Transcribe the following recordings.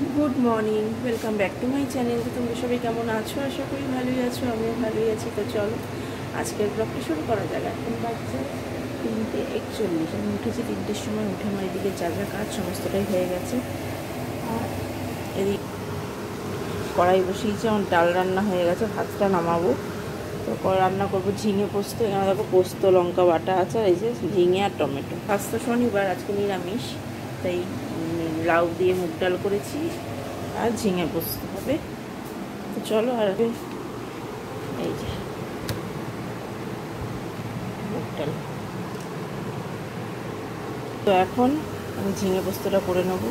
Good morning welcome back to my channel. तो तुम्हारा सबाई केमन आछो? आशा करी भालोई आछो, आमिओ भालोई आछि। तो चलो आजकेर ब्लगटा शुरू करा जाक। এখন বাজছে 3:41। আমি উঠেছি 3টের সময়। উঠে আমার এদিকে যা যা কাজ সমস্তটাই হয়ে গেছে। আর এদিকে কড়াই বসিয়েছি, আমার ডাল রান্না হয়ে গেছে, ভাতটা নামাবো। তো রান্না করবো ঝিঙে পোস্ত। এখানে দেখো পোস্ত লঙ্কা বাটা আছে, আর এই যে ঝিঙে আর টমেটো। আজ তো শনিবার, আজকে নিরামিষ, তাই লাউ দিয়ে মুগ ডাল করেছি আর ঝিঙে পোস্ত হবে। তো চলো। আর এই যে মুগ ডাল। তো এখন আমি ঝিঙে পোস্তটা করে নেবো।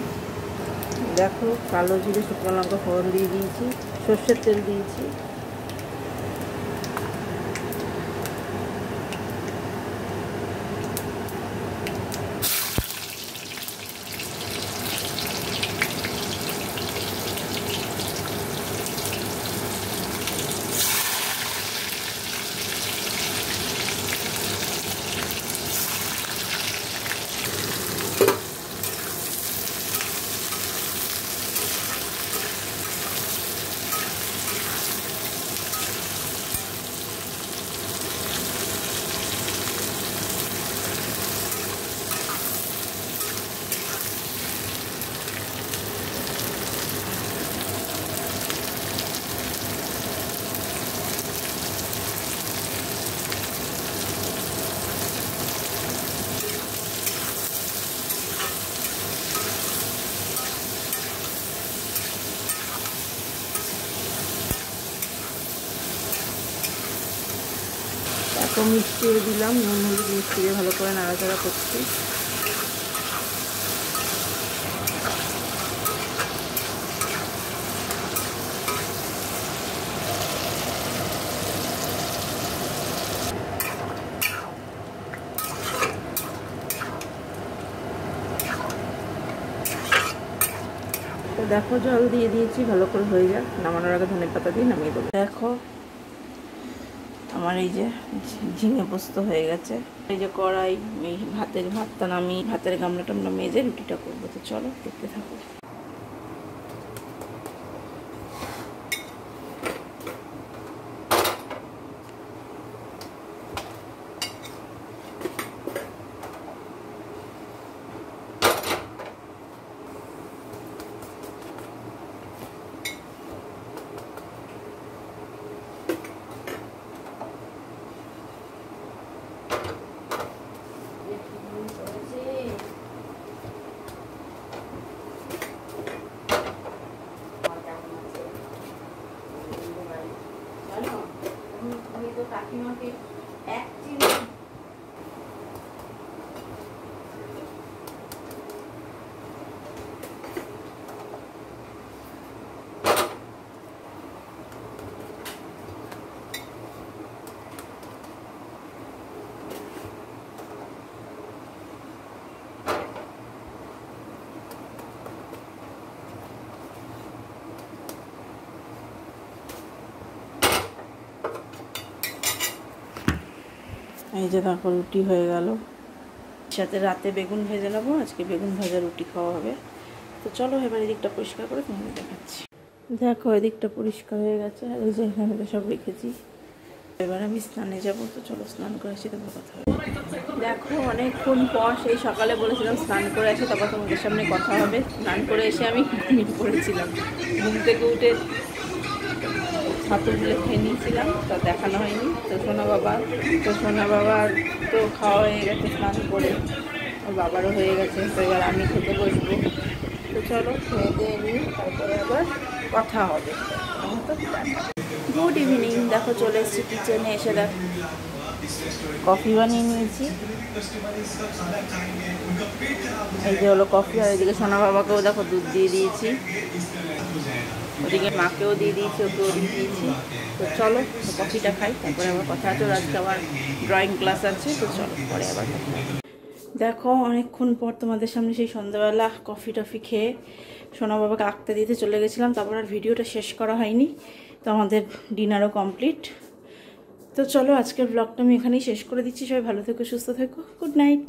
দেখো কালো জিরে শুকনো লঙ্কা ফোড়ন দিয়ে দিয়েছি, সর্ষের তেল দিয়েছি। এখন মিষ্টি দিলাম, নুন হলুদ মিষ্টি দিয়ে ভালো করে নাড়াচাড়া করছি। তো দেখো জল দিয়ে দিয়েছি, ভালো করে হয়ে যাক। নামানোর আগে ধনেপাতা দিয়ে নামিয়ে দেবো। দেখো আমার এই যে ঝিঙে পোস্ত হয়ে গেছে। এই যে কড়াই, এই ভাতটা নামিয়ে ভাতের গামলাটা মেজে রুটিটা করবো। তো চলো দেখতে থাকো। কাকিমাকে এক চিনি এই যে দেখো রুটি হয়ে গেল। সাথে রাতে বেগুন ভেজে নেবো, আজকে বেগুন ভাজা রুটি খাওয়া হবে। তো চলো এবার এদিকটা পরিষ্কার করে তোমাদের দেখাচ্ছি। দেখো এদিকটা পরিষ্কার হয়ে গেছে, আর এই যে এখানে তো সব রেখেছি। এবার আমি স্নানে যাব। তো চলো স্নান করে আসি, তারপর কথা হবে। দেখো অনেকক্ষণ পর, সেই সকালে বলেছিলাম স্নান করে আসি, তারপর তোমাদের সামনে কথা হবে। স্নান করে এসে আমি ঘুমিয়ে পড়েছিলাম। ঘুম থেকে উঠে ছাতুগুলো খেয়ে নিয়েছিলাম, তো দেখানো হয়নি। তো সোনা বাবার তো খাওয়া হয়ে গেছে স্নান করে, ওর বাবারও হয়ে গেছে। তো এবার আমি খেতে বসবো। তো চলো খেয়ে দিয়ে নিই, তারপরে আবার কথা হবে। Good evening. দেখো চলে এসেছি কিচেনে। এসে দেখো কফি বানিয়ে নিয়েছি। এই যে হলো কফি। আর এদিকে সোনা বাবাকেও দেখো দুধ দিয়ে দিয়েছি, ওদিকে মাকেও দিয়ে দিয়েছি, ওকেও দিয়ে দিয়েছি। তো চলো কফিটা খাই, তারপরে আবার কথা আছে। আজকে আবার ড্রয়িং ক্লাস আছে। তো চলো পরে আবার কথা হবে। দেখো অনেকক্ষণ পর তোমাদের সামনে সেই সন্ধ্যাবেলা কফি খেয়ে সোনা বাবাকে আঁকতে দিতে চলে গেছিলাম। তারপর আর ভিডিওটা শেষ করা হয়নি। তো আমাদের ডিনারও কমপ্লিট। তো চলো আজকের ব্লগটা আমি এখানেই শেষ করে দিচ্ছি। সবাই ভালো থেকো, সুস্থ থেকো। Good night.